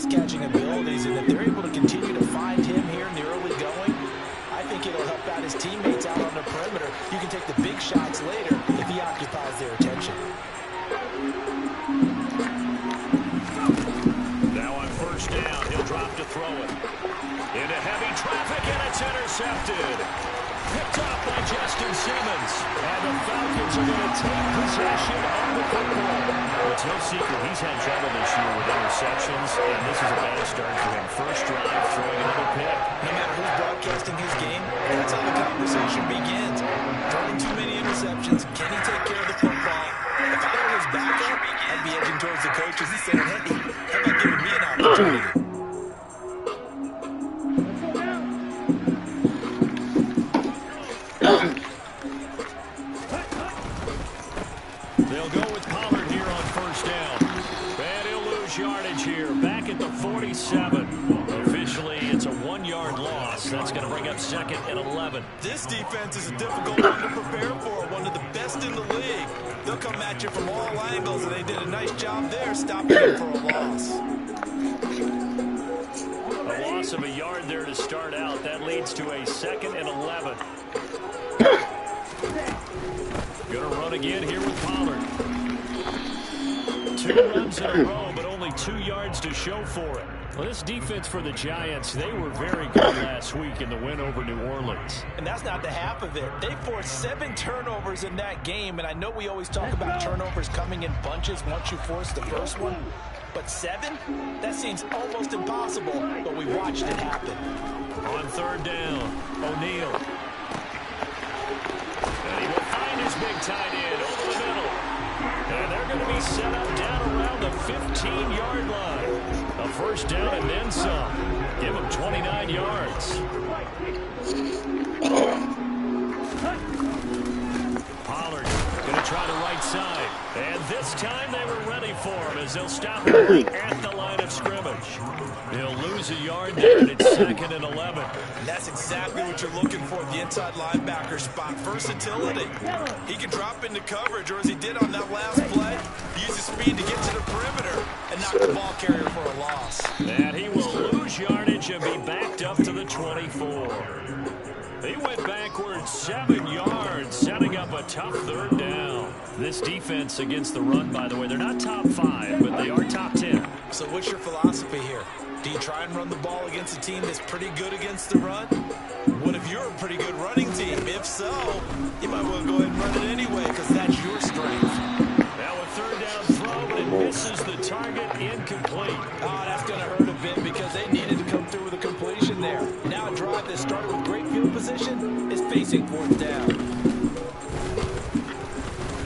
pass-catching abilities, and if they're able to continue to find him here in the early going, I think it'll help out his teammates out on the perimeter. You can take the big shots later if he occupies their attention. Now on first down, he'll drop to throw it. Into heavy traffic, and it's intercepted. Picked off by Justin Simmons. And the Falcons are going to take possession of the football. Well, it's no secret he's had trouble this year with interceptions, and this is a bad start for him. First drive, throwing another pick. No matter who's broadcasting his game, that's how the conversation begins. Throwing too many interceptions. Can he take care of the football? If I were his backup, I'd be edging towards the coaches and saying, hey, how about giving me an opportunity? They'll go with Pollard here on first down. And he'll lose yardage here. Back at the 47. Officially, it's a 1-yard loss. That's going to bring up 2nd and 11. This defense is a difficult one to prepare for. One of the best in the league. They'll come at you from all angles, and they did a nice job there stopping it for a loss. A loss of a yard there to start out. That leads to a 2nd and 11. Going to run again here with Pollard. 2 runs in a row, but only 2 yards to show for it. Well, this defense for the Giants, they were very good last week in the win over New Orleans. And that's not the half of it. They forced 7 turnovers in that game, and I know we always talk about turnovers coming in bunches once you force the first one. But 7? That seems almost impossible, but we watched it happen. On third down, O'Neal. And he will find his big tight end over the middle. And they're going to be set up down around the 15-yard line. A first down and then some. Give him 29 yards. Pollard going to try the right side. And this time they were ready for him as they'll stop him right at the line of scrimmage. He'll lose a yard there, and it's 2nd and 11. And that's exactly what you're looking for at the inside linebacker spot. Versatility. He can drop into coverage, or as he did on that last play, use his speed to get to the perimeter and knock the ball carrier for a loss. And he will lose yardage and be backed up to the 24. He went backwards 7 yards, setting up a tough third down. This defense against the run, by the way, they're not top 5, but they are top 10. So what's your philosophy here? Do you try and run the ball against a team that's pretty good against the run? What if you're a pretty good running team? If so, you might want to go ahead and run it anyway because that's your strength. Now a third down throw, but it misses the target, incomplete. Oh, that's going to hurt a bit because they needed to come through with a completion there. Now a drive that started with great field position is facing 4th down.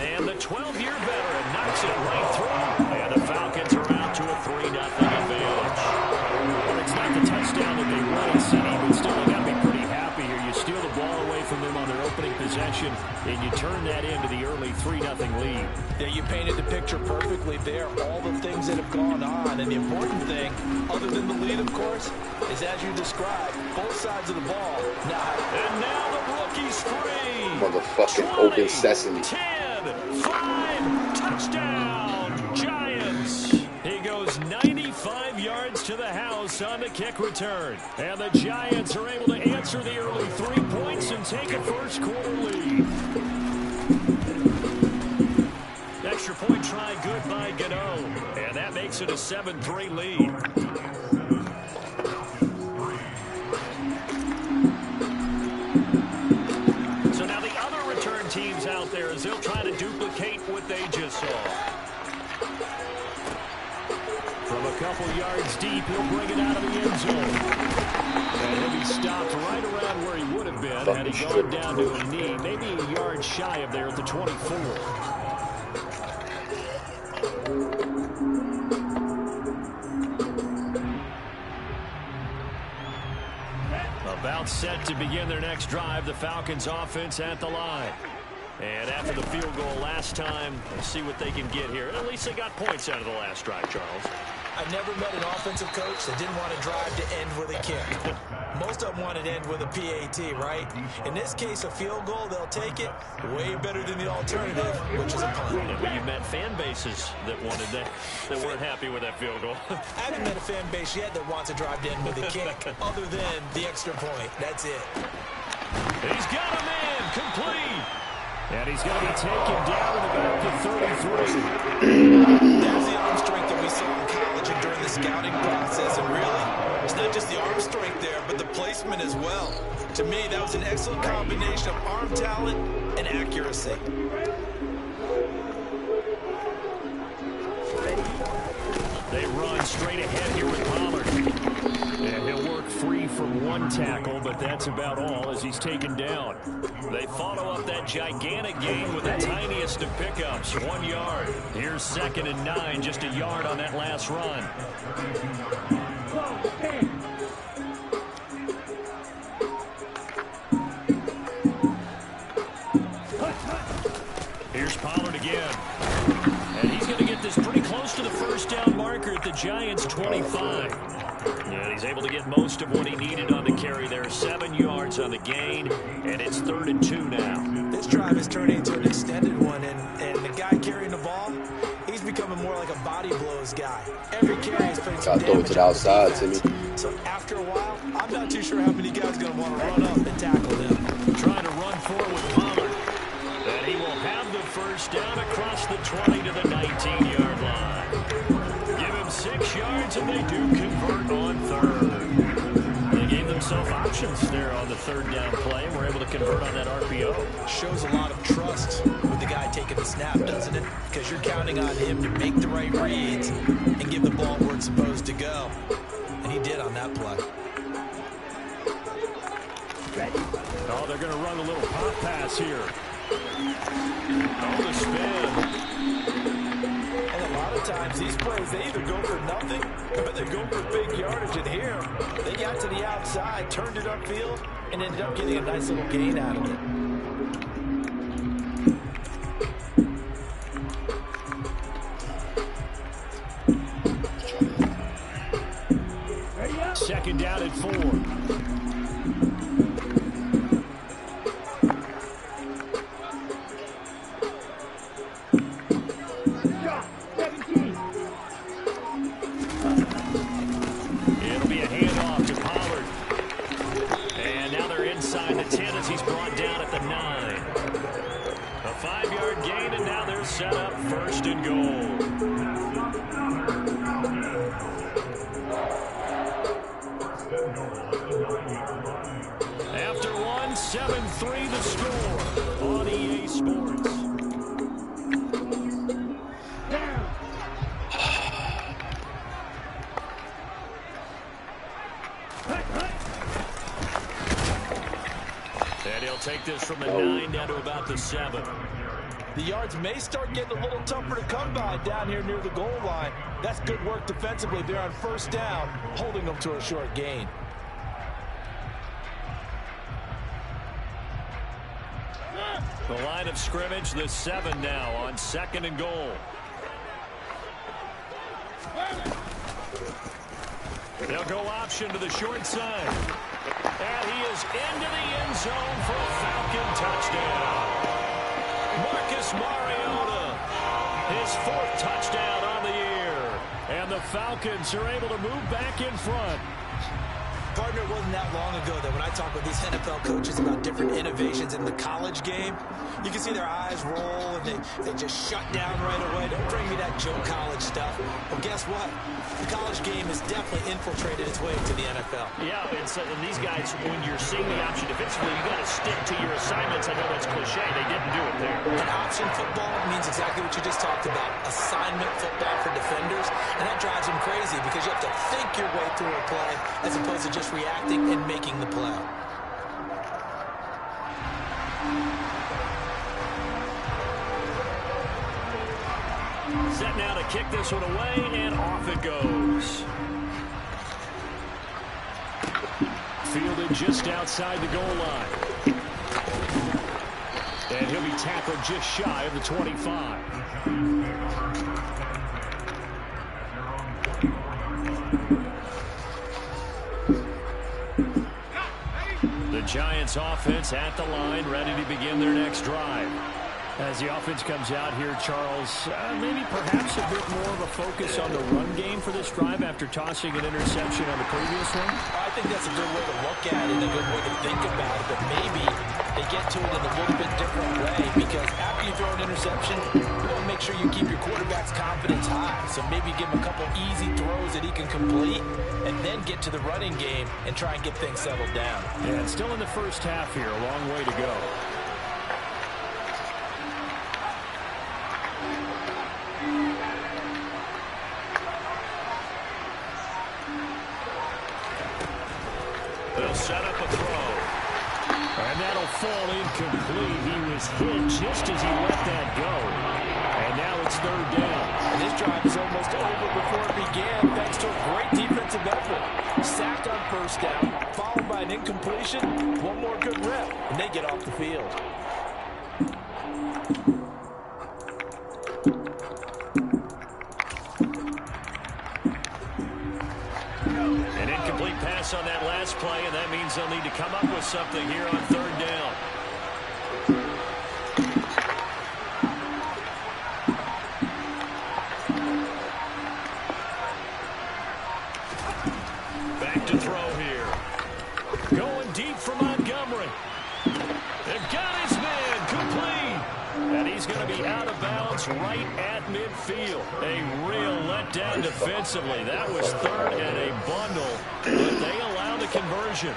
And the 12-year veteran knocks it right through. And the Falcons are out to a 3-0 advantage. Well, it's not the touchdown that they wanted, City, but still they got to be pretty happy here. You steal the ball away from them on their opening possession, and you turn that into the early 3-0 lead. Yeah, you painted the picture perfectly there. All the things that have gone on, and the important thing, other than the lead, of course, is as you described, both sides of the ball. And now the rookie's free. Motherfucking 20, open sesame. 10, 5, touchdown, Giants. He goes 95 yards to the house on the kick return. And the Giants are able to answer the early 3 points and take a first quarter lead. Extra point try good by Gano. And that makes it a 7-3 lead. So now the other return teams out there as they'll try to duplicate what they just saw. From a couple yards deep, he'll bring it out of the end zone. And he'll be stopped right around where he would have been had he gone down to a knee, maybe a yard shy of there at the 24. About set to begin their next drive, the Falcons offense at the line. And after the field goal last time, let's see what they can get here. At least they got points out of the last drive, Charles. I never met an offensive coach that didn't want to drive to end with a kick. Most of them wanted to end with a PAT, right? In this case, a field goal, they'll take it. Way better than the alternative, which is a punt. Yeah, but you've met fan bases that wanted that weren't happy with that field goal. I haven't met a fan base yet that wants to drive to end with a kick, other than the extra point. That's it. He's got a man, complete. And he's going to be taken down at about the 33. There's the arm strength that we saw in college and during the scouting process. And really, it's not just the arm strength there, but the placement as well. To me, that was an excellent combination of arm talent and accuracy. They run straight ahead here with Pollard. And he'll work free from one tackle, but that's about all as he's taken down. They follow up that gigantic gain with the tiniest of pickups, 1 yard. Here's 2nd and 9, just a yard on that last run. Here's Pollard again. And he's going to get this pretty close to the first down marker at the Giants' 25. Yeah, he's able to get most of what he needed on the carry there. 7 yards on the gain, and it's 3rd and 2 now. This drive is turning into an extended one, and the guy carrying the ball, he's becoming more like a body blows guy. Every carry is putting some damage to the outside, Timmy. So after a while, I'm not too sure how many guys are going to want to run up and tackle him. Trying to run forward with Pollard. And he will have the first down across the 20 to the 19-yard line. Give him 6 yards, and they do convert on 3rd. They gave themselves options there on the 3rd down play, and were able to convert on that RPO. Shows a lot of trust with the guy taking the snap, doesn't it? Because you're counting on him to make the right reads and give the ball where it's supposed to go. And he did on that play. Oh, they're going to run a little pop pass here. Oh, the spin. And a lot of times, these plays, they either go for nothing or they go for big yardage. And here, they got to the outside, turned it upfield, and ended up getting a nice little gain out of it. Second down at 4. Set up 1st and goal. After 1, 7-3 the score on EA Sports. And he'll take this from the 9 down to about the 7. The yards may start getting a little tougher to come by down here near the goal line. That's good work defensively. They're on 1st down, holding them to a short gain. The line of scrimmage, the 7 now on 2nd and goal. They'll go option to the short side. And he is into the end zone for a Falcon touchdown. Marcus Mariota, his 4th touchdown on the year. And the Falcons are able to move back in front. Partner, it wasn't that long ago that when I talk with these NFL coaches about different innovations in the college game, you can see their eyes roll and they just shut down right away. Don't bring me that Joe College stuff. Well, guess what? The college game has definitely infiltrated its way to the NFL. Yeah, and these guys, when you're seeing the option defensively, you got to stick to your assignments. I know that's cliche. They didn't do it there. And option football means exactly what you just talked about. Assignment football for defenders. And that drives them crazy because you have to think your way through a play as opposed to just reacting and making the play. Set now to kick this one away, and off it goes. Fielded just outside the goal line. And he'll be tackled just shy of the 25. The Giants offense at the line, ready to begin their next drive. As the offense comes out here, Charles, maybe perhaps a bit more of a focus on the run game for this drive after tossing an interception on the previous one? I think that's a good way to look at it, a good way to think about it, but maybe they get to it in a little bit different way, because after you throw an interception, you want to make sure you keep your quarterback's confidence high. So maybe give him a couple easy throws that he can complete, and then get to the running game and try and get things settled down. Yeah, and still in the first half here, a long way to go. They'll set up a throw. And that'll fall incomplete. He was hit just as he let that go. And now it's third down. And this drive is almost over before it began, thanks to a great defensive effort. Sack on first down, followed by an incompletion. One more good rep, and they get off the field. An incomplete pass on that last play, and that means they'll need to come up with something here on third down. Back to throw here. Going deep for Montgomery. They've got his man complete. And he's going to be out of bounds right at midfield. A real letdown defensively. That was third and a bundle, but they allow the conversion.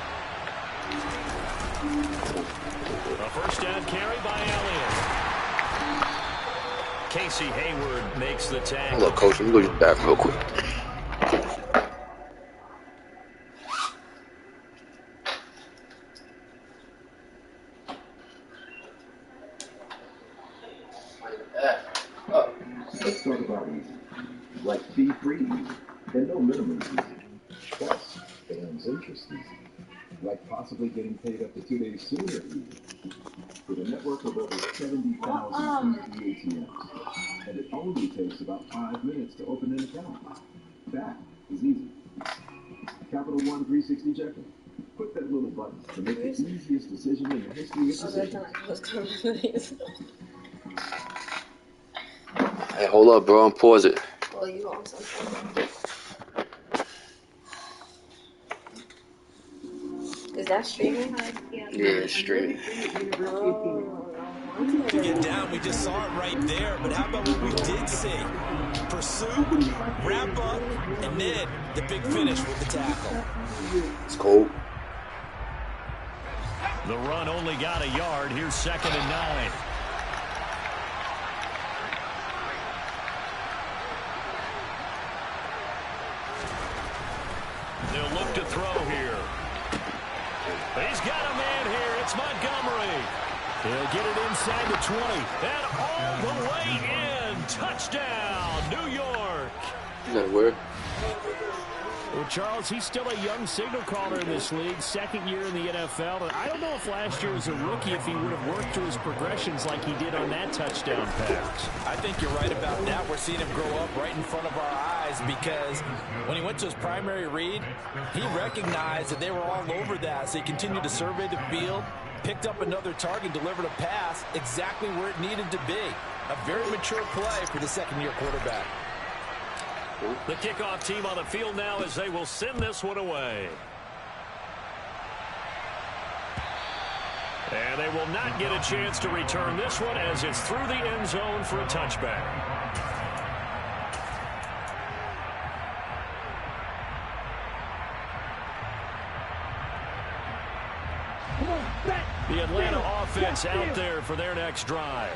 A first down carry by Elliott. Casey Hayward makes the tackle. Hello, Coach. Let me go to the bathroom real quick. Let's talk about easy. Like fee-free easy. And no minimum easy. Plus, fans' interest easy. Like possibly getting paid up to 2 days sooner easy. With a network of over 70,000 easy ATMs. And it only takes about 5 minutes to open an account. That is easy. Capital One 360 checking. Click that little button to make the easiest decision in the history of decisions. Hey, hold up, bro. I'm pause it. Well, you want something? Is that streaming? Yeah, it's streaming. To get down, we just saw it right there, but how about what we did see? Pursue, wrap up, and then the big finish with the tackle. It's cold. The run only got a yard. Here's 2nd and 9. They'll look to throw here. He's got a man here. It's Montgomery. He'll get it inside the 20. And all the way in. Touchdown, New York. You got a word? Well, Charles, he's still a young signal caller in this league, second year in the NFL. And I don't know if last year as a rookie, if he would have worked through his progressions like he did on that touchdown pass. I think you're right about that. We're seeing him grow up right in front of our eyes, because when he went to his primary read, he recognized that they were all over that. So he continued to survey the field, picked up another target, delivered a pass exactly where it needed to be. A very mature play for the second-year quarterback. The kickoff team on the field now as they will send this one away. And they will not get a chance to return this one as it's through the end zone for a touchback. The Atlanta offense out there for their next drive.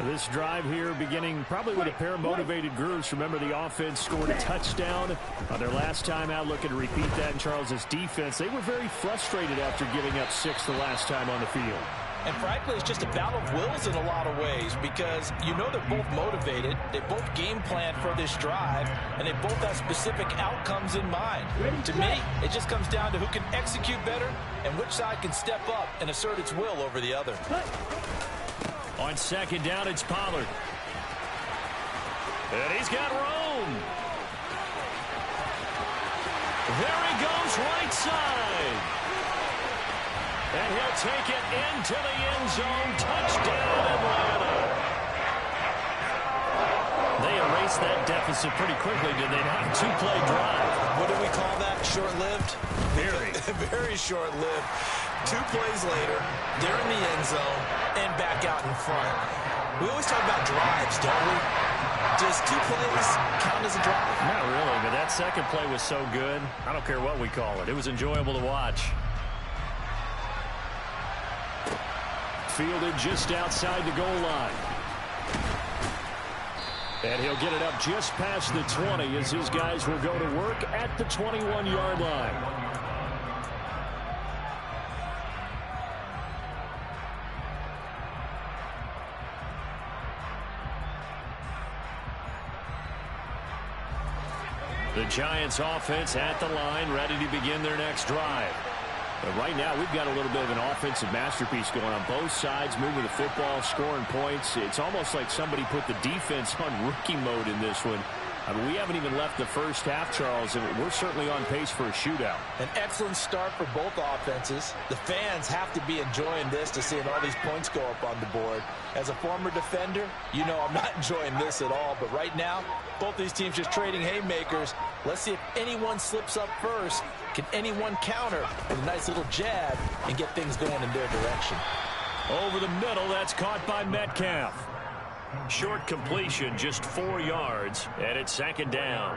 This drive here beginning probably with a pair of motivated groups. Remember, the offense scored a touchdown on their last time out. Looking to repeat that in Charles's defense. They were very frustrated after giving up 6 the last time on the field. And frankly, it's just a battle of wills in a lot of ways, because you know they're both motivated, they both game plan for this drive, and they both have specific outcomes in mind. To me, it just comes down to who can execute better and which side can step up and assert its will over the other. On second down, it's Pollard. And he's got room. There he goes right side. And he'll take it into the end zone. Touchdown, Atlanta. They erased that deficit pretty quickly, did they not? Two-play drive. What do we call that? Short-lived? Very. Very short-lived. 2 plays later, they're in the end zone and back out in front. We always talk about drives, don't we? Does 2 plays count as a drive? Not really, but that second play was so good. I don't care what we call it. It was enjoyable to watch. Fielded just outside the goal line. And he'll get it up just past the 20 as his guys will go to work at the 21-yard line. The Giants offense at the line, ready to begin their next drive. But right now, we've got a little bit of an offensive masterpiece going on both sides, moving the football, scoring points. It's almost like somebody put the defense on rookie mode in this one. I mean, we haven't even left the first half, Charles, and we're certainly on pace for a shootout. An excellent start for both offenses. The fans have to be enjoying this to seeing all these points go up on the board. As a former defender, you know I'm not enjoying this at all. But right now, both these teams just trading haymakers. Let's see if anyone slips up first. Can anyone counter with a nice little jab and get things going in their direction? Over the middle, that's caught by Metcalf. Short completion, just 4 yards, and it's second down.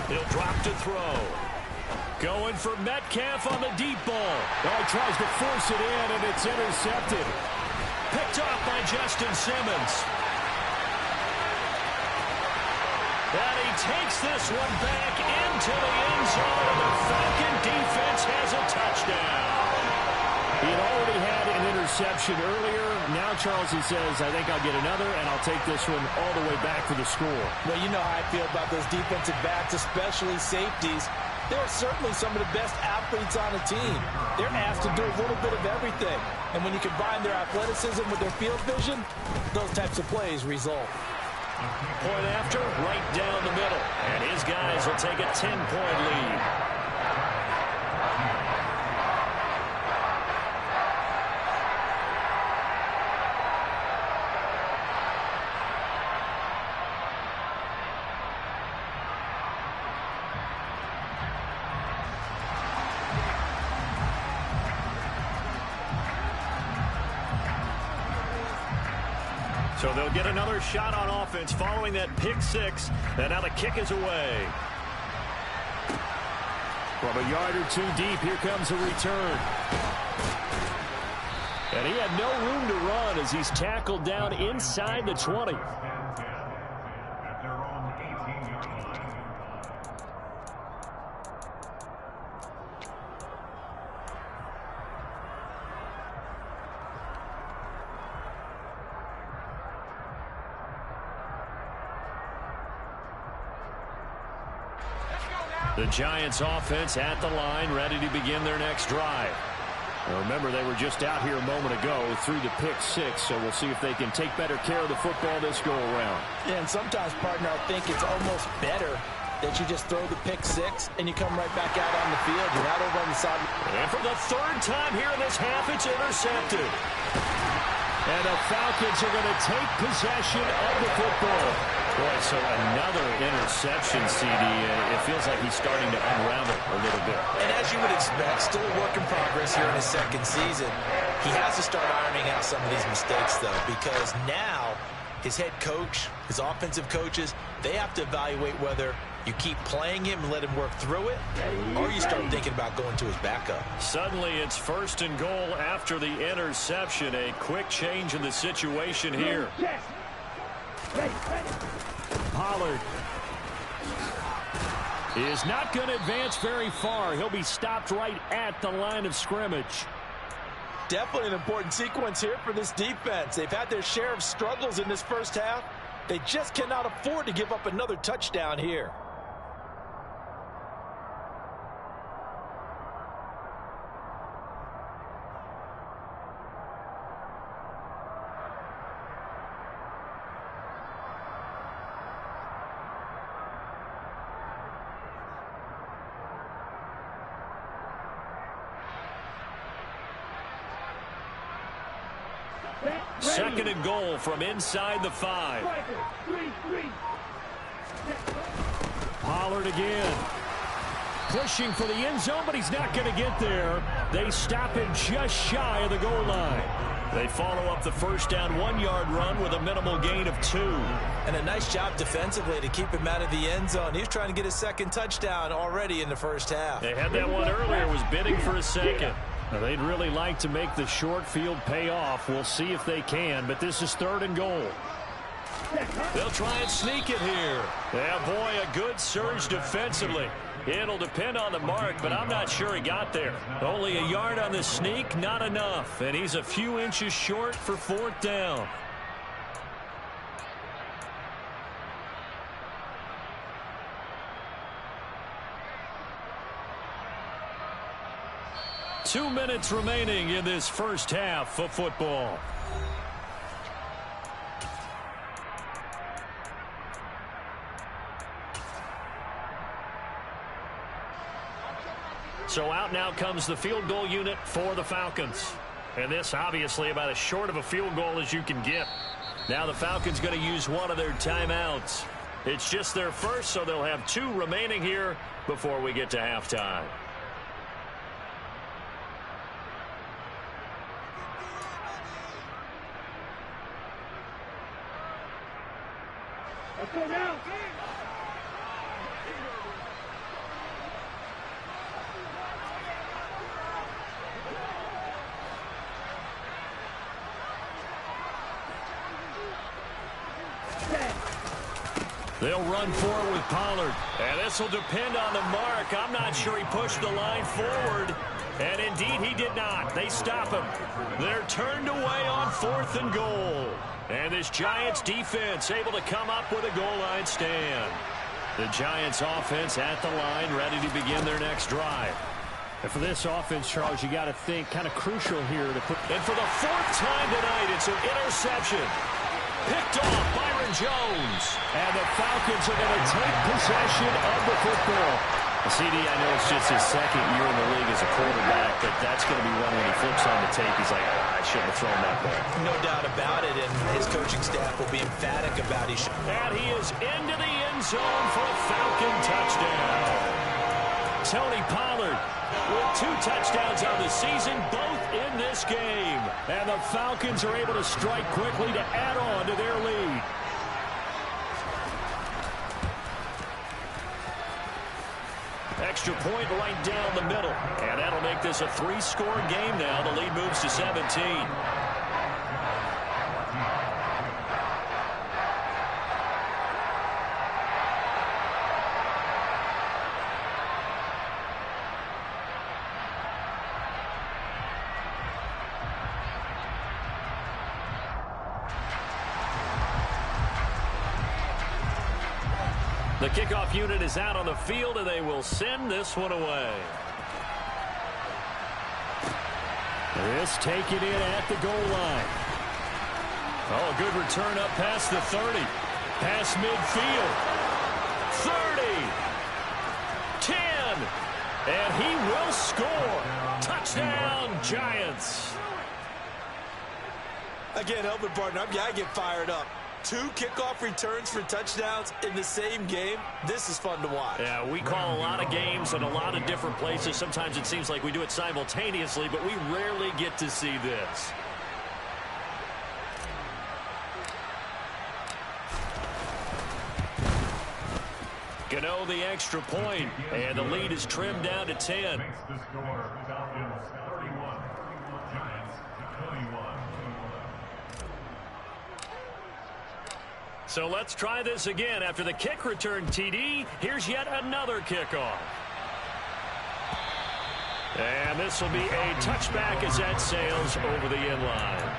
He'll drop to throw. Going for Metcalf on the deep ball. Oh, he tries to force it in, and it's intercepted. Picked off by Justin Simmons. And he takes this one back into the end zone, and the Falcon defense has a touchdown. He had already had an interception earlier. Now, Charles, he says, I think I'll get another, and I'll take this one all the way back for the score. Well, you know how I feel about those defensive backs, especially safeties. They're certainly some of the best athletes on a team. They're asked to do a little bit of everything. And when you combine their athleticism with their field vision, those types of plays result. Point after, right down the middle. And his guys will take a 10-point lead. So they'll get another shot on offense following that pick six. And now the kick is away. From a yard or 2 deep, here comes a return. And he had no room to run as he's tackled down inside the 20. The Giants offense at the line, ready to begin their next drive. Now remember, they were just out here a moment ago through the pick six, so we'll see if they can take better care of the football this go-around. Yeah, and sometimes, partner, I think it's almost better that you just throw the pick six and you come right back out on the field. You're not over on the side. And for the 3rd time here in this half, it's intercepted. And the Falcons are going to take possession of the football. Boy, so another interception, CD. It feels like he's starting to unravel a little bit. And as you would expect, still a work in progress here in his 2nd season. He has to start ironing out some of these mistakes, though, because now his head coach, his offensive coaches, they have to evaluate whether you keep playing him and let him work through it, or you start thinking about going to his backup. Suddenly, it's 1st and goal after the interception. A quick change in the situation here. Pollard is not going to advance very far. He'll be stopped right at the line of scrimmage. Definitely an important sequence here for this defense. They've had their share of struggles in this first half, They just cannot afford to give up another touchdown here. Second and goal from inside the 5. Pollard again. Pushing for the end zone, but he's not going to get there. They stop him just shy of the goal line. They follow up the first down 1-yard run with a minimal gain of 2. And a nice job defensively to keep him out of the end zone. He's trying to get his second touchdown already in the first half. They had that one earlier, was bidding for a second. Now, they'd really like to make the short field pay off. We'll see if they can, but this is third and goal. They'll try and sneak it here. Yeah, boy, a good surge defensively. It'll depend on the mark, but I'm not sure he got there. Only a yard on the sneak, not enough. And he's a few inches short for fourth down. Two minutes remaining in this first half of football. So out now comes the field goal unit for the Falcons. And this obviously about as short of a field goal as you can get. Now the Falcons going to use one of their timeouts. It's just their first, so they'll have 2 remaining here before we get to halftime. Let's go now. They'll run forward with Pollard. And this will depend on the mark. I'm not sure he pushed the line forward. And indeed he did not. They stop him. They're turned away on fourth and goal. And this Giants defense able to come up with a goal line stand. The Giants offense at the line, ready to begin their next drive. And for this offense, Charles, you got to think kind of crucial here to put. And for the 4th time tonight, it's an interception. Picked off Byron Jones. And the Falcons are going to take possession of the football. CD, I know it's just his second year in the league as a quarterback, but that's going to be one when he flips on the tape. He's like, I shouldn't have thrown that ball. No doubt about it, and his coaching staff will be emphatic about it. And he is into the end zone for a Falcon touchdown. Tony Pollard with 2 touchdowns on the season, both in this game. And the Falcons are able to strike quickly to add on to their lead. Extra point right down the middle. And that'll make this a 3-score game now. The lead moves to 17. The kickoff unit is out on the field, and they will send this one away. This taken in at the goal line. Oh, a good return up past the 30. Past midfield. 30. 10. And he will score. Touchdown, Giants. Again, helping partner, I get fired up. 2 kickoff returns for touchdowns in the same game. This is fun to watch. Yeah, we call a lot of games in a lot of different places. Sometimes it seems like we do it simultaneously, but we rarely get to see this. Gano the extra point, and the lead is trimmed down to 10. So let's try this again. After the kick return TD, here's yet another kickoff. And this will be a touchback as that sails over the end line.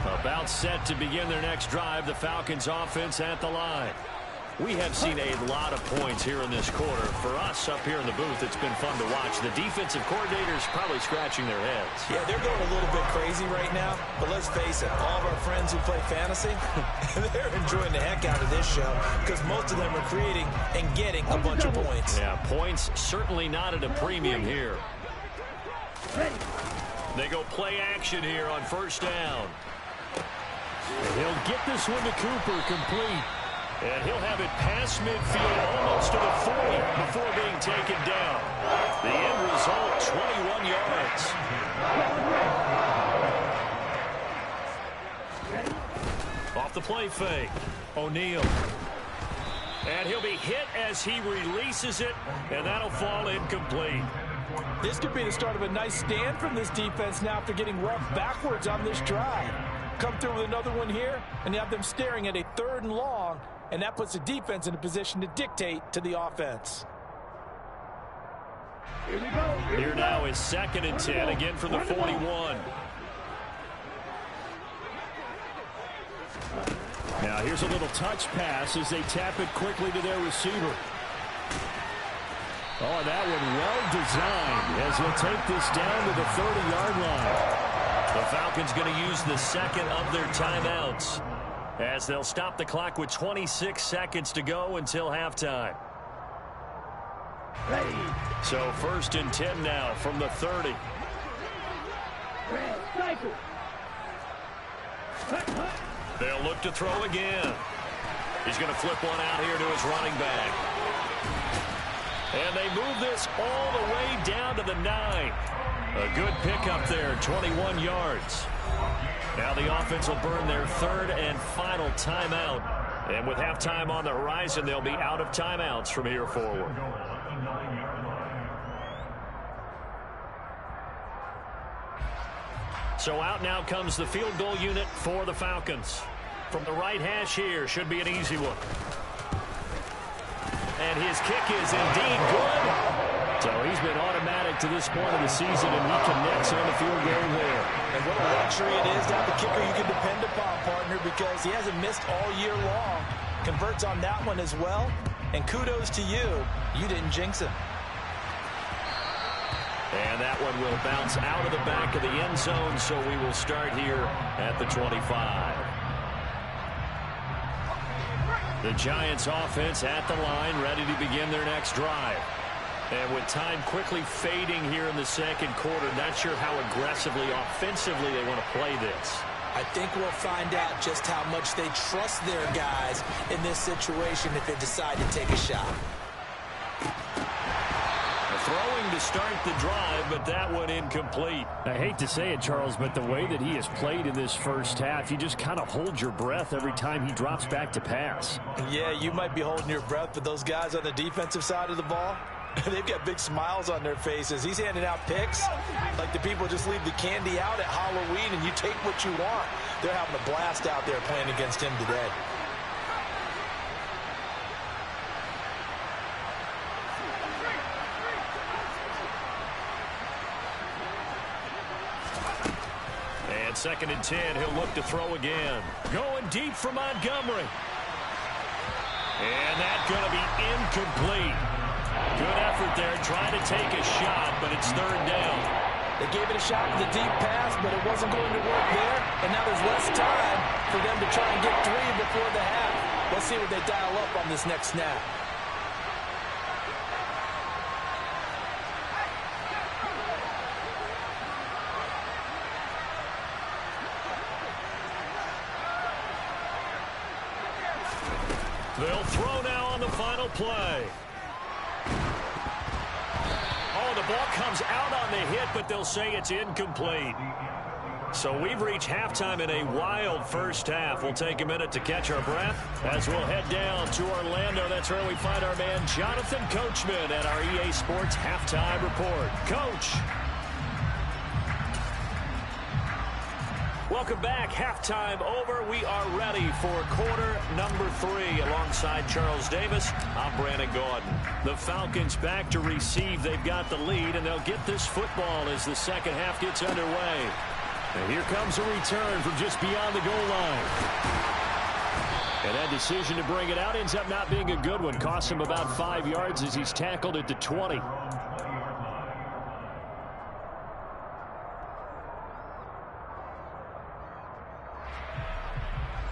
About set to begin their next drive, the Falcons offense at the line. We have seen a lot of points here in this quarter. For us up here in the booth, it's been fun to watch. The defensive coordinators probably scratching their heads. Yeah, they're going a little bit crazy right now. But let's face it, all of our friends who play fantasy, they're enjoying the heck out of this show because most of them are creating and getting a bunch of points. Yeah, points certainly not at a premium here. They go play action here on first down. And he'll get this one to Cooper, complete. And he'll have it past midfield, almost to the 40 before being taken down. The end result, 21 yards. Off the play fake, O'Neal. And he'll be hit as he releases it, and that'll fall incomplete. This could be the start of a nice stand from this defense now after getting roughed backwards on this drive. Come through with another one here, and you have them staring at a 3rd and long, and that puts the defense in a position to dictate to the offense. Here now is 2nd and 10, again from the 41. Now here's a little touch pass as they tap it quickly to their receiver. Oh, and that one well designed as he'll take this down to the 30-yard line. The Falcons going to use the 2nd of their timeouts as they'll stop the clock with 26 seconds to go until halftime. So 1st and 10 now from the 30. They'll look to throw again. He's going to flip one out here to his running back. And they move this all the way down to the 9. A good pickup there, 21 yards. Now the offense will burn their 3rd and final timeout. And with halftime on the horizon, they'll be out of timeouts from here forward. So out now comes the field goal unit for the Falcons. From the right hash here, should be an easy one. And his kick is indeed good. So he's been automatic to this point of the season, and he connects on the field goal there. And what a luxury it is to have a kicker you can depend upon, partner, because he hasn't missed all year long. Converts on that one as well. And kudos to you. You didn't jinx him. And that one will bounce out of the back of the end zone, so we will start here at the 25. The Giants offense at the line, ready to begin their next drive. And with time quickly fading here in the 2nd quarter, not sure how aggressively, offensively they want to play this. I think we'll find out just how much they trust their guys in this situation if they decide to take a shot. Throwing to start the drive, but that one incomplete. I hate to say it, Charles, but the way that he has played in this first half, you just kind of hold your breath every time he drops back to pass. Yeah, you might be holding your breath, but those guys on the defensive side of the ball, they've got big smiles on their faces. He's handing out picks like the people just leave the candy out at Halloween and you take what you want. They're having a blast out there playing against him today. And 2nd and 10, he'll look to throw again. Going deep for Montgomery. And that's going to be incomplete. Good effort there, trying to take a shot, but it's 3rd down. They gave it a shot with a deep pass, but it wasn't going to work there. And now there's less time for them to try and get 3 before the half. Let's see what they dial up on this next snap. They'll throw now on the final play. Oh, the ball comes out on the hit, but they'll say it's incomplete. So we've reached halftime in a wild first half. We'll take a minute to catch our breath as we'll head down to Orlando. That's where we find our man Jonathan Coachman at our EA Sports Halftime Report. Coach. Welcome back. Halftime over. We are ready for quarter number 3 alongside Charles Davis. I'm Brandon Gordon. The Falcons back to receive. They've got the lead, and they'll get this football as the second half gets underway. And here comes a return from just beyond the goal line. And that decision to bring it out ends up not being a good one. Costs him about 5 yards as he's tackled at the 20.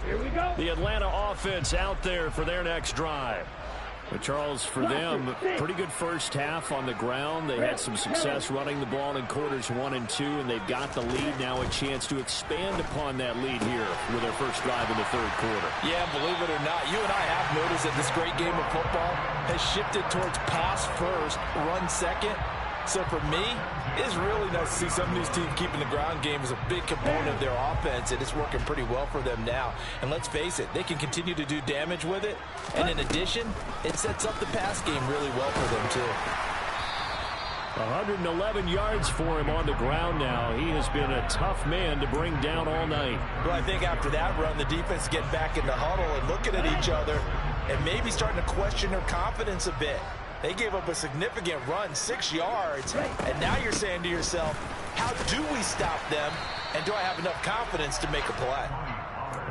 Here we go. The Atlanta offense out there for their next drive. But Charles, for them, pretty good first half on the ground. They had some success running the ball in quarters 1 and 2, and they've got the lead now, a chance to expand upon that lead here with their first drive in the third quarter. Yeah, believe it or not, you and I have noticed that this great game of football has shifted towards pass first, run second. So for me, it's really nice to see some of these teams keeping the ground game as a big component of their offense, and it's working pretty well for them now. And let's face it, they can continue to do damage with it. And in addition, it sets up the pass game really well for them too. 111 yards for him on the ground now. He has been a tough man to bring down all night. Well, I think after that run, the defense get back in the huddle and looking at each other and maybe starting to question their confidence a bit. They gave up a significant run, 6 yards, and now you're saying to yourself, how do we stop them, and do I have enough confidence to make a play?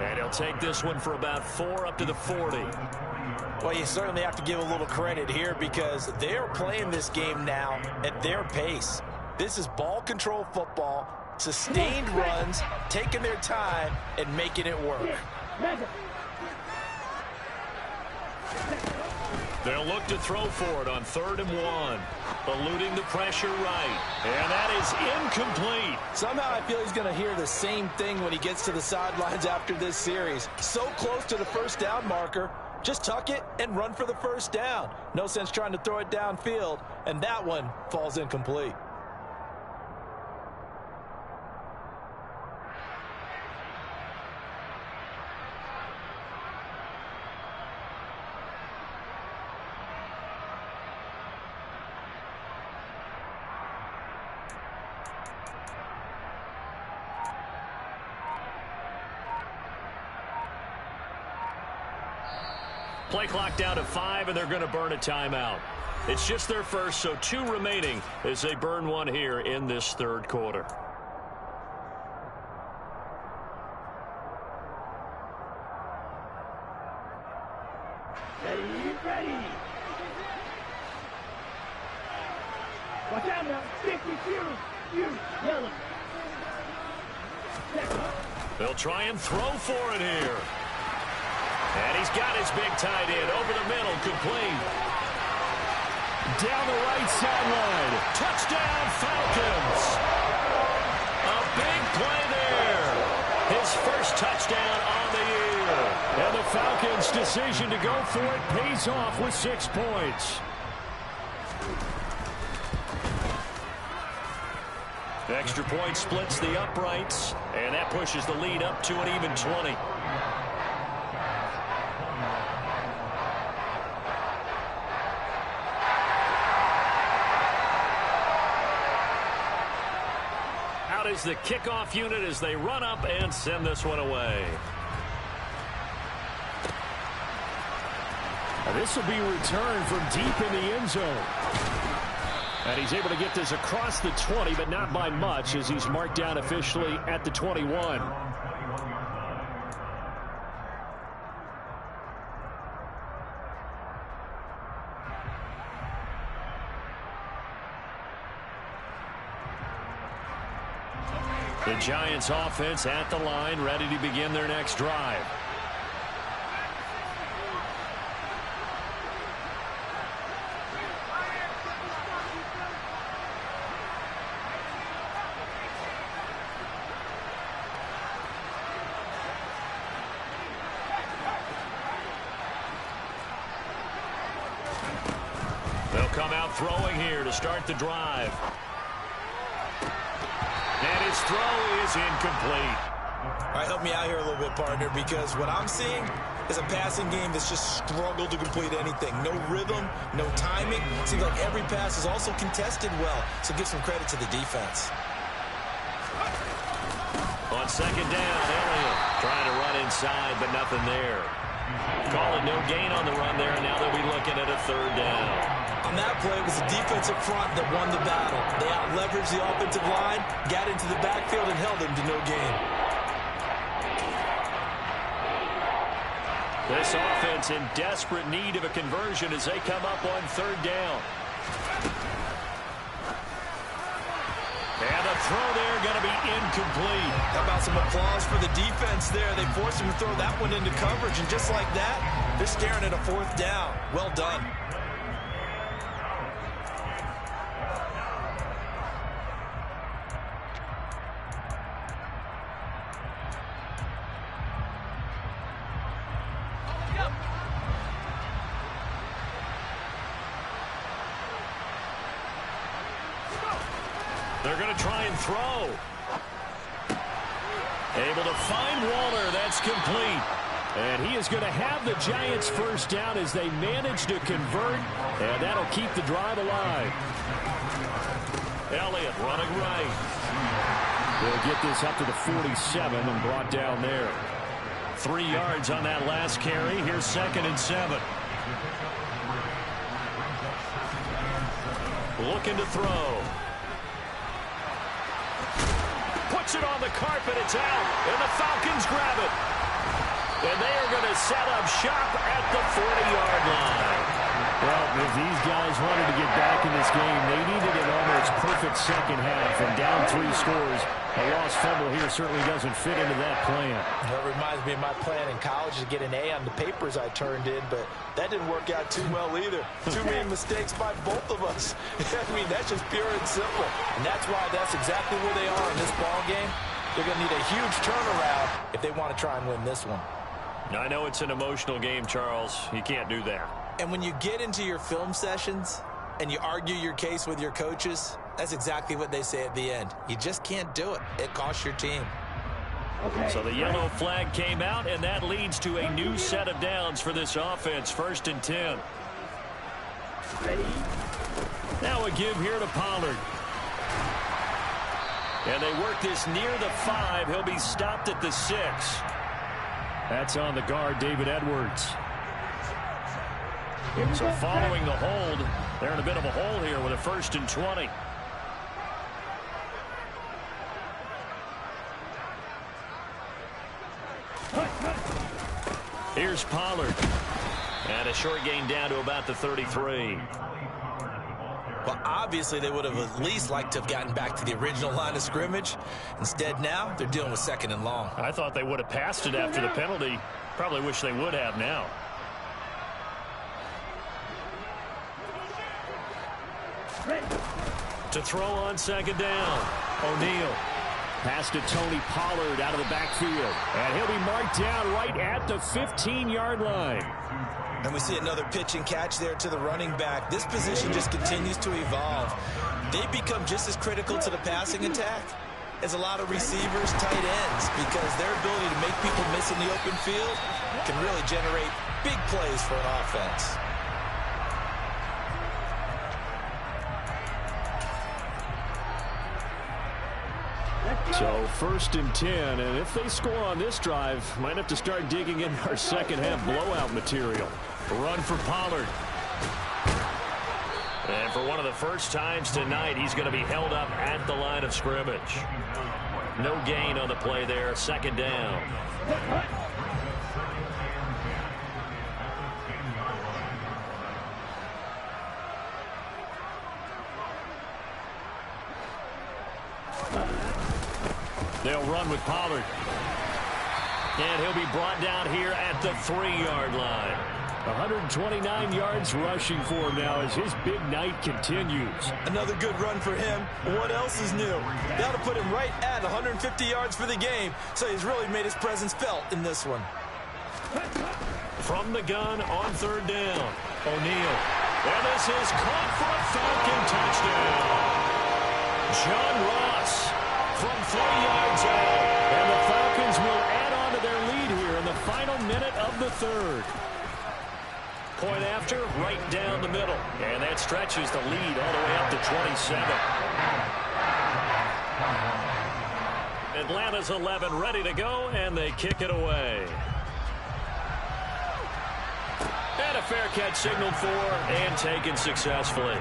And he'll take this one for about 4 up to the 40. Well, you certainly have to give a little credit here because they're playing this game now at their pace. This is ball control football, sustained runs, taking their time, and making it work. They'll look to throw for it on 3rd and 1. Eluding the pressure right. And that is incomplete. Somehow I feel he's going to hear the same thing when he gets to the sidelines after this series. So close to the first down marker. Just tuck it and run for the first down. No sense trying to throw it downfield. And that one falls incomplete. Play clock down to 5, and they're going to burn a timeout. It's just their first, so 2 remaining as they burn one here in this third quarter. Ready. Watch out now. 50, you, yellow. They'll try and throw for it here. And he's got his big tight end over the middle, complete. Down the right sideline. Touchdown, Falcons. A big play there. His first touchdown on the year. And the Falcons' decision to go for it pays off with 6 points. Extra point splits the uprights, and that pushes the lead up to an even 20. Out is the kickoff unit as they run up and send this one away. Now this will be returned from deep in the end zone. And he's able to get this across the 20, but not by much as he's marked down officially at the 21. The Giants offense at the line, ready to begin their next drive. They'll come out throwing here to start the drive. And his throw is incomplete. All right, help me out here a little bit, partner, because what I'm seeing is a passing game that's just struggled to complete anything. No rhythm, no timing. Seems like every pass is also contested well, so give some credit to the defense. On second down, Elliott trying to run inside, but nothing there. Call it no gain on the run there, and now they'll be looking at a third down. On that play, it was the defensive front that won the battle. They out-leveraged the offensive line, got into the backfield, and held them to no gain. This offense in desperate need of a conversion as they come up on third down. And the throw there going to be incomplete. How about some applause for the defense there? They forced him to throw that one into coverage, and just like that, they're staring at a fourth down. Well done. They're going to try and throw. Able to find Waller. That's complete. And he is going to have the Giants first down as they manage to convert. And that'll keep the drive alive. Elliott running right. They'll get this up to the 47 and brought down there. 3 yards on that last carry. Here's 2nd and 7. Looking to throw. Puts it on the carpet. It's out. And the Falcons grab it. And they are going to set up shop at the 40-yard line. Well, if these guys wanted to get back in this game, they needed an almost perfect second half. And down 3 scores, a lost fumble here certainly doesn't fit into that plan. That reminds me of my plan in college to get an A on the papers I turned in, but that didn't work out too well either. Too many mistakes by both of us. I mean, that's just pure and simple. And that's why that's exactly where they are in this ball game. They're going to need a huge turnaround if they want to try and win this one. I know it's an emotional game, Charles. You can't do that. And when you get into your film sessions and you argue your case with your coaches, that's exactly what they say at the end. You just can't do it. It costs your team. So the yellow flag came out, and that leads to a new set of downs for this offense. 1st and 10. Now a give here to Pollard. And they work this near the 5. He'll be stopped at the 6. That's on the guard, David Edwards. So following the hold, they're in a bit of a hole here with a 1st and 20. Here's Pollard. And a short gain down to about the 33. Well, obviously, they would have at least liked to have gotten back to the original line of scrimmage. Instead, now, they're dealing with 2nd and long. I thought they would have passed it after the penalty. Probably wish they would have now. To throw on 2nd down. O'Neal. Pass to Tony Pollard out of the backfield. And he'll be marked down right at the 15-yard line. And we see another pitch and catch there to the running back. This position just continues to evolve. They become just as critical to the passing attack as a lot of receivers, tight ends, because their ability to make people miss in the open field can really generate big plays for an offense. So 1st and 10, and if they score on this drive, might have to start digging in our second half blowout material. Run for Pollard. And for one of the first times tonight, he's going to be held up at the line of scrimmage. No gain on the play there, 2nd down. They'll run with Pollard. And he'll be brought down here at the 3-yard line. 129 yards rushing for him now as his big night continues. Another good run for him. What else is new? That'll put him right at 150 yards for the game, so he's really made his presence felt in this one. From the gun on 3rd down, O'Neal. And this is caught for a Falcon touchdown. John Ross from 3 yards out. And the Falcons will add on to their lead here in the final minute of the 3rd. Point after, right down the middle. And that stretches the lead all the way up to 27. Atlanta's 11 ready to go, and they kick it away. And a fair catch signaled for and taken successfully.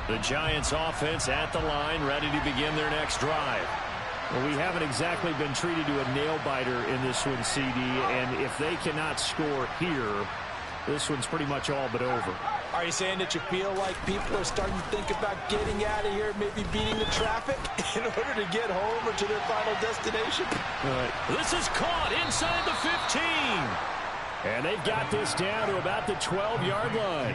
The Giants offense at the line, ready to begin their next drive. Well, we haven't exactly been treated to a nail-biter in this one, CD, and if they cannot score here, this one's pretty much all but over. Are you saying that you feel like people are starting to think about getting out of here, maybe beating the traffic in order to get home or to their final destination? This is caught inside the 15. And they've got this down to about the 12-yard line.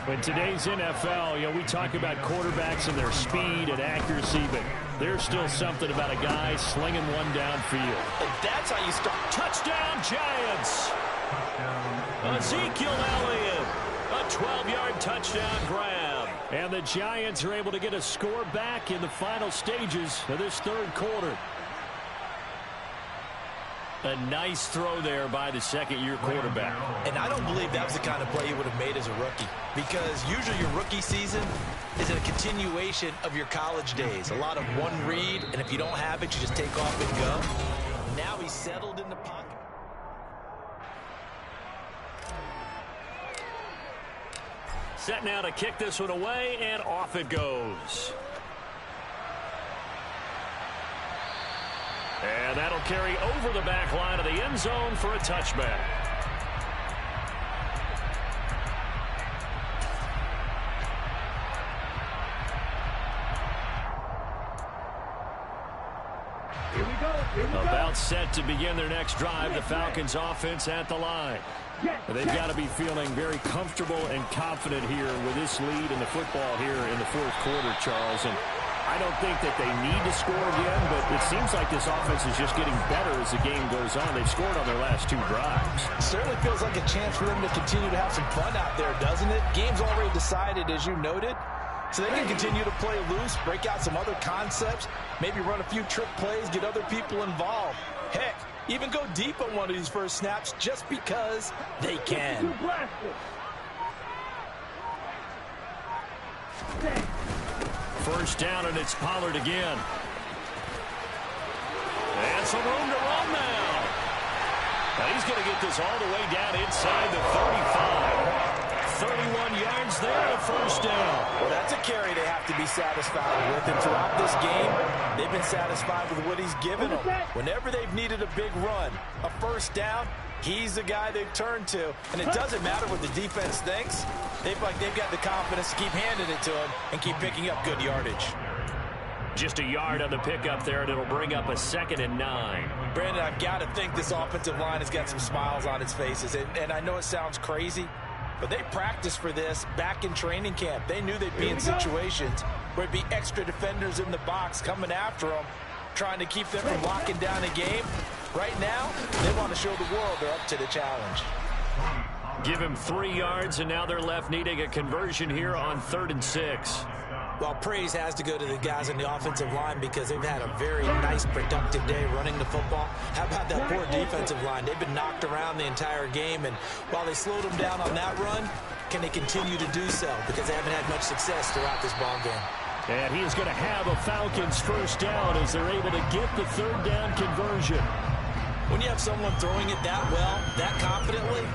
In today's NFL, we talk about quarterbacks and their speed and accuracy, but there's still something about a guy slinging one downfield. And that's how you start. Touchdown, Giants! Ezekiel Elliott, a 12-yard touchdown grab. And the Giants are able to get a score back in the final stages of this third quarter. A nice throw there by the second-year quarterback. And I don't believe that was the kind of play you would have made as a rookie, because usually your rookie season is a continuation of your college days. A lot of one read, and if you don't have it, you just take off and go. Now he's settled in the pocket. Set now to kick this one away, and off it goes. And that'll carry over the back line of the end zone for a touchback. Here we go. Here we go. About set to begin their next drive, the Falcons offense at the line. They've got to be feeling very comfortable and confident here with this lead in the football here in the fourth quarter, Charles. And I don't think that they need to score again, but it seems like this offense is just getting better as the game goes on. They've scored on their last two drives. Certainly feels like a chance for them to continue to have some fun out there, doesn't it? Game's already decided, as you noted. So they can continue to play loose, break out some other concepts, maybe run a few trick plays, get other people involved. Heck, even go deep on one of these first snaps just because they can. First down, and it's Pollard again. And some room to run now. And he's going to get this all the way down inside the 35. 31 yards there, a first down. Well, that's a carry they have to be satisfied with. And throughout this game, they've been satisfied with what he's given them. Whenever they've needed a big run, a first down, he's the guy they've turned to. And it doesn't matter what the defense thinks. They've got the confidence to keep handing it to him and keep picking up good yardage. Just a yard on the pickup there, and it'll bring up a 2nd and 9. Brandon, I've got to think this offensive line has got some smiles on its faces. And I know it sounds crazy, but they practiced for this back in training camp. They knew they'd be in situations where it'd be extra defenders in the box coming after them, trying to keep them from locking down a game. Right now, they want to show the world they're up to the challenge. Give him 3 yards, and now they're left needing a conversion here on 3rd and 6. Well, praise has to go to the guys on the offensive line because they've had a very nice, productive day running the football. How about that poor defensive line? They've been knocked around the entire game, and while they slowed them down on that run, can they continue to do so? Because they haven't had much success throughout this ball game. And he is going to have a Falcons first down as they're able to get the 3rd down conversion. When you have someone throwing it that well, that confidently,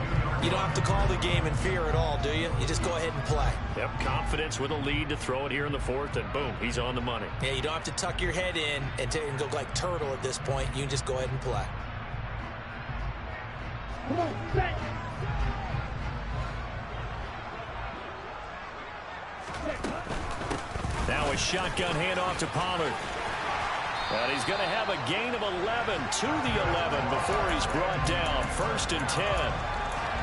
you don't have to call the game in fear at all, do you? You just go ahead and play. Yep, confidence with a lead to throw it here in the 4th, and boom, he's on the money. Yeah, you don't have to tuck your head in and go like turtle at this point. You can just go ahead and play. Come on, set. Now a shotgun handoff to Pollard. And he's going to have a gain of 11 to the 11 before he's brought down. 1st and 10.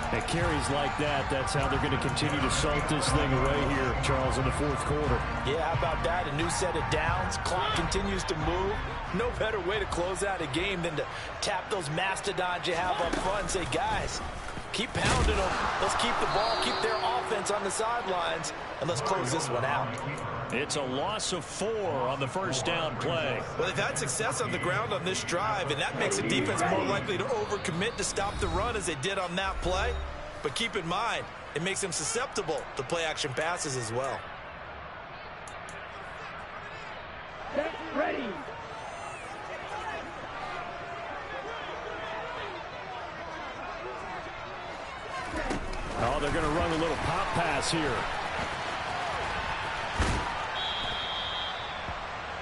At carries like that, that's how they're going to continue to salt this thing away here, Charles, in the 4th quarter. Yeah, how about that? A new set of downs. Clock continues to move. No better way to close out a game than to tap those mastodons you have up front and say, guys, keep pounding them. Let's keep the ball, keep their offense on the sidelines, and let's close this one out. It's a loss of 4 on the first down play. Well, they've had success on the ground on this drive, and that makes the defense more likely to overcommit to stop the run as they did on that play. But keep in mind, it makes them susceptible to play-action passes as well. Get ready. Oh, they're going to run a little pop pass here.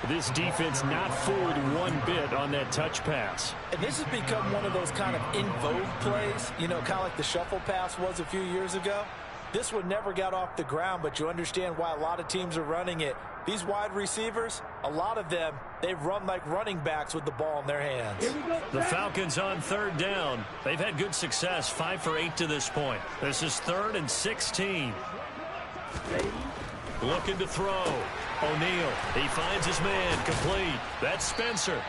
This defense not fooled one bit on that touch pass. And this has become one of those kind of in vogue plays, you know, kind of like the shuffle pass was a few years ago. This one never got off the ground, but you understand why a lot of teams are running it. These wide receivers, a lot of them, they run like running backs with the ball in their hands. The Falcons on third down. They've had good success, 5 for 8 to this point. This is 3rd and 16. Looking to throw. O'Neal, he finds his man, complete. That's Spencer.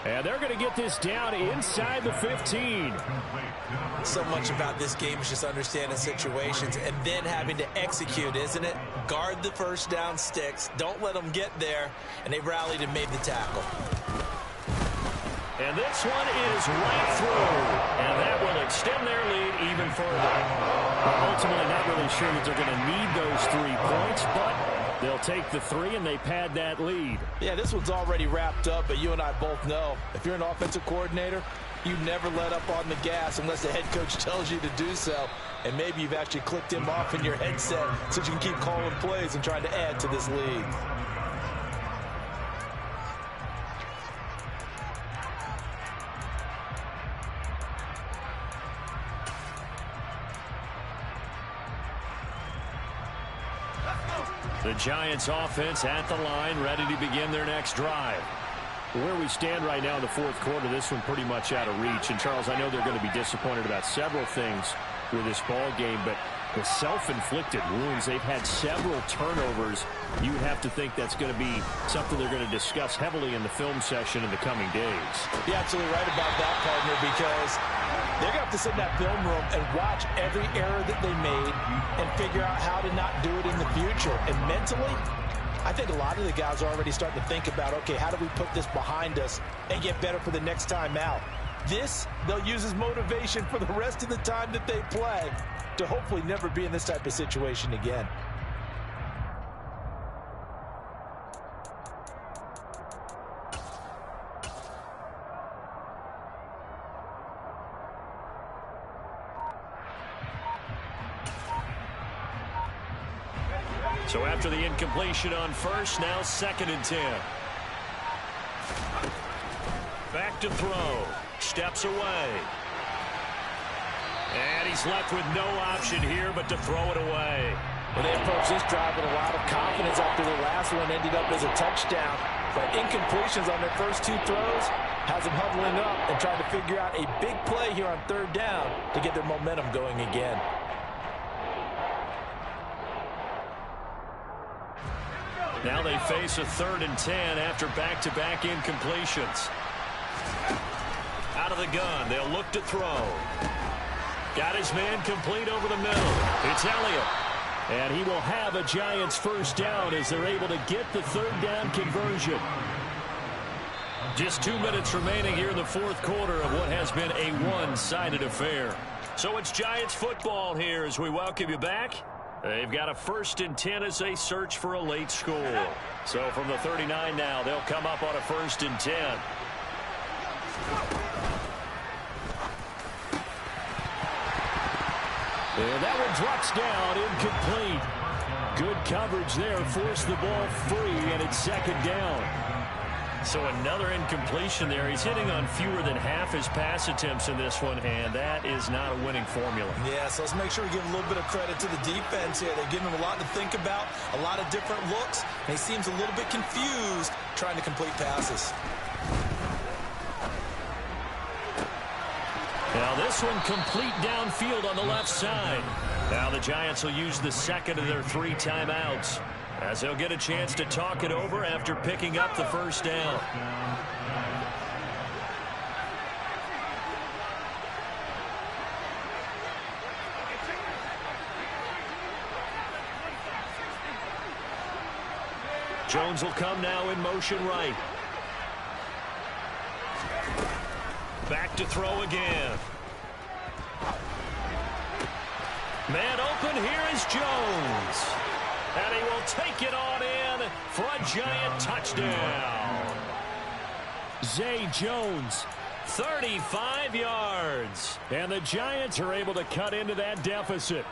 And they're going to get this down inside the 15. So much about this game is just understanding situations and then having to execute, isn't it? Guard the first down sticks. Don't let them get there. And they rallied and made the tackle. And this one is right through. And that will extend their lead even further. Well, ultimately, not really sure that they're going to need those 3 points, but they'll take the 3 and they pad that lead. Yeah, this one's already wrapped up, but you and I both know if you're an offensive coordinator, you never let up on the gas unless the head coach tells you to do so. And maybe you've actually clicked him off in your headset so you can keep calling plays and trying to add to this lead. The Giants offense at the line, ready to begin their next drive. Where we stand right now in the fourth quarter, this one pretty much out of reach. And, Charles, I know they're going to be disappointed about several things with this ball game, but the self-inflicted wounds, they've had several turnovers. You would have to think that's going to be something they're going to discuss heavily in the film session in the coming days. You're absolutely right about that, partner, because they're going to have to sit in that film room and watch every error that they made and figure out how to not do it in the future. And mentally, I think a lot of the guys are already starting to think about, okay, how do we put this behind us and get better for the next time out? This, they'll use as motivation for the rest of the time that they play to hopefully never be in this type of situation again. So after the incompletion on first, now 2nd and 10. Back to throw. Steps away. And he's left with no option here but to throw it away. Well, they approached this drive with a lot of confidence after the last one ended up as a touchdown. But incompletions on their first 2 throws has them huddling up and trying to figure out a big play here on 3rd down to get their momentum going again. Now they face a 3rd and 10 after back-to-back incompletions. Out of the gun, they'll look to throw. Got his man complete over the middle. It's Elliott. And he will have a Giants first down as they're able to get the 3rd down conversion. Just 2 minutes remaining here in the fourth quarter of what has been a one-sided affair. So it's Giants football here as we welcome you back. They've got a 1st and 10 as they search for a late score. So from the 39 now, they'll come up on a 1st and 10. And that one drops down, incomplete. Good coverage there, forced the ball free, and it's 2nd down. So another incompletion there. He's hitting on fewer than half his pass attempts in this one, and that is not a winning formula. Yeah, so let's make sure we give a little bit of credit to the defense here. They're giving him a lot to think about, a lot of different looks, and he seems a little bit confused trying to complete passes. Now this one complete downfield on the left side. Now the Giants will use the 2nd of their 3 timeouts. as they'll get a chance to talk it over after picking up the first down. Jones will come now in motion right. Back to throw again. Man open, here is Jones. And he will take it on in for a giant touchdown. Zay Jones, 35 yards. and the Giants are able to cut into that deficit.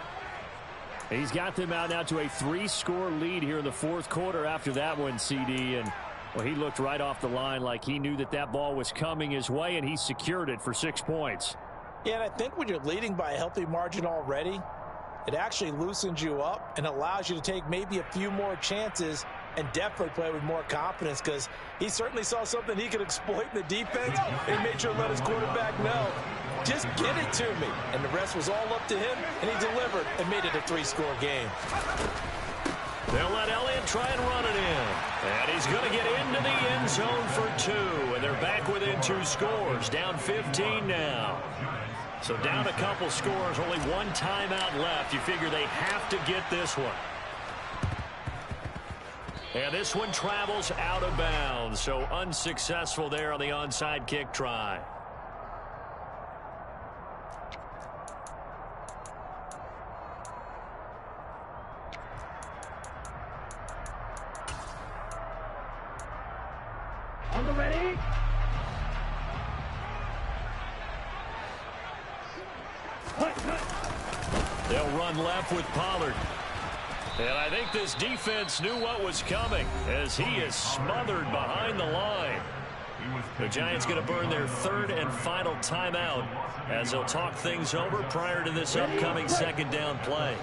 He's got them out now to a 3-score lead here in the fourth quarter after that one, CD. And, well, he looked right off the line like he knew that that ball was coming his way, and he secured it for 6 points. Yeah, and I think when you're leading by a healthy margin already, it actually loosens you up and allows you to take maybe a few more chances and definitely play with more confidence, because he certainly saw something he could exploit in the defense, and he made sure to let his quarterback know, just get it to me. And the rest was all up to him, and he delivered and made it a 3-score game. They'll let Elliott try and run it in. And he's going to get into the end zone for 2. And they're back within 2 scores. Down 15 now. So down a couple scores, only 1 timeout left. You figure they have to get this one. And this one travels out of bounds. So unsuccessful there on the onside kick try. On the ready. They'll run left with Pollard. And I think this defense knew what was coming as he is smothered behind the line. The Giants going to burn their 3rd and final timeout as they'll talk things over prior to this upcoming 2nd down play.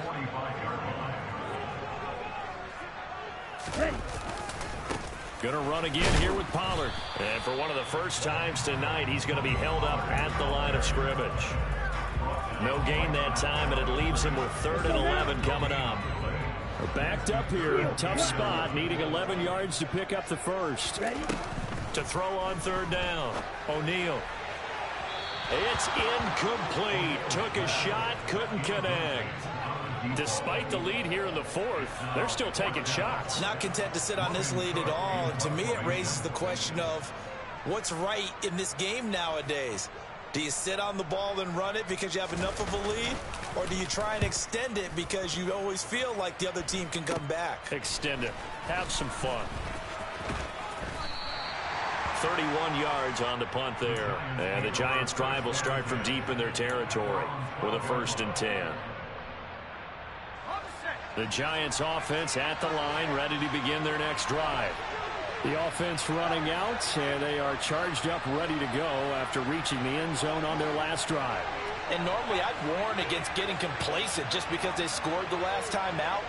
Going to run again here with Pollard. And for one of the first times tonight, he's going to be held up at the line of scrimmage. No gain that time, and it leaves him with 3rd and 11 coming up. Backed up here, tough spot, needing 11 yards to pick up the first. To throw on 3rd down, O'Neal. It's incomplete. Took a shot, couldn't connect. Despite the lead here in the 4th, they're still taking shots. Not content to sit on this lead at all. And to me, it raises the question of what's right in this game nowadays. Do you sit on the ball and run it because you have enough of a lead? Or do you try and extend it because you always feel like the other team can come back? Extend it. Have some fun. 31 yards on the punt there. And the Giants' drive will start from deep in their territory with a 1st and 10. The Giants' offense at the line, ready to begin their next drive. The offense running out, and they are charged up, ready to go after reaching the end zone on their last drive. And normally I'd warn against getting complacent just because they scored the last time out.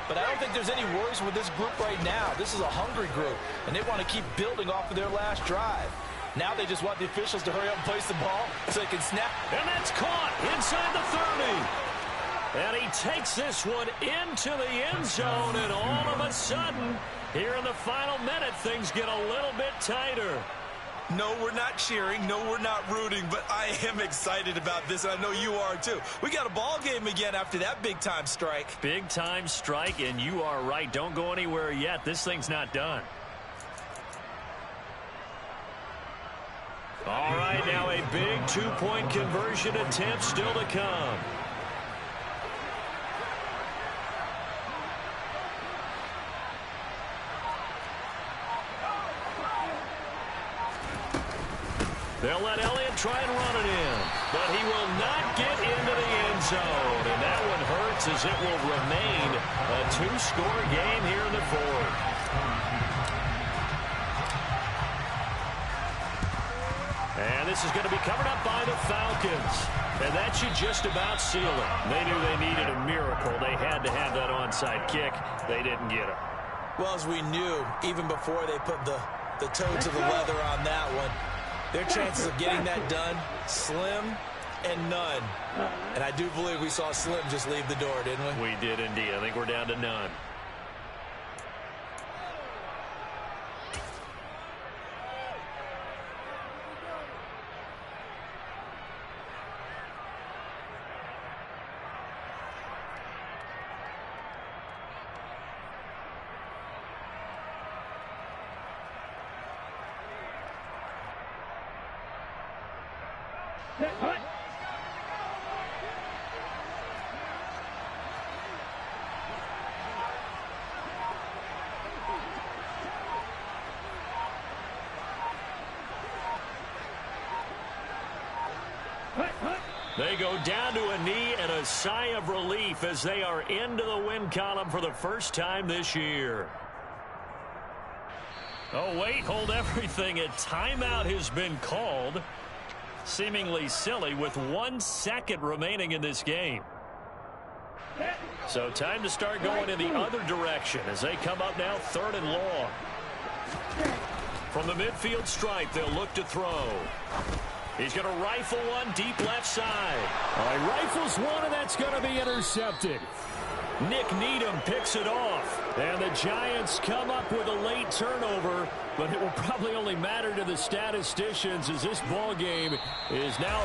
But I don't think there's any worries with this group right now. This is a hungry group, and they want to keep building off of their last drive. Now they just want the officials to hurry up and place the ball so they can snap. And that's caught inside the 30. And he takes this one into the end zone, and all of a sudden, here in the final minute, things get a little bit tighter. No, we're not cheering. No, we're not rooting, but I am excited about this, and I know you are too. We got a ball game again after that big-time strike. Big-time strike, and you are right. Don't go anywhere yet. This thing's not done. All right, now a big 2-point conversion attempt still to come. They'll let Elliott try and run it in, but he will not get into the end zone. And that one hurts as it will remain a 2-score game here in the 4th. And this is going to be covered up by the Falcons. And that should just about seal it. They knew they needed a miracle. They had to have that onside kick. They didn't get it. Well, as we knew, even before they put the toe to the leather on that one, their chances of getting that done, slim and none. And I do believe we saw Slim just leave the door, didn't we? We did indeed. I think we're down to none. Hut. They go down to a knee and a sigh of relief as they are into the win column for the first time this year. Oh, wait, hold everything. A timeout has been called. Seemingly silly with 1 second remaining in this game. So time to start going in the other direction as they come up now 3rd and long. From the midfield stripe, they'll look to throw. He's going to rifle one deep left side. All right, rifles one, and that's going to be intercepted. Nick Needham picks it off. And the Giants come up with a late turnover, but it will probably only matter to the statisticians as this ball game is now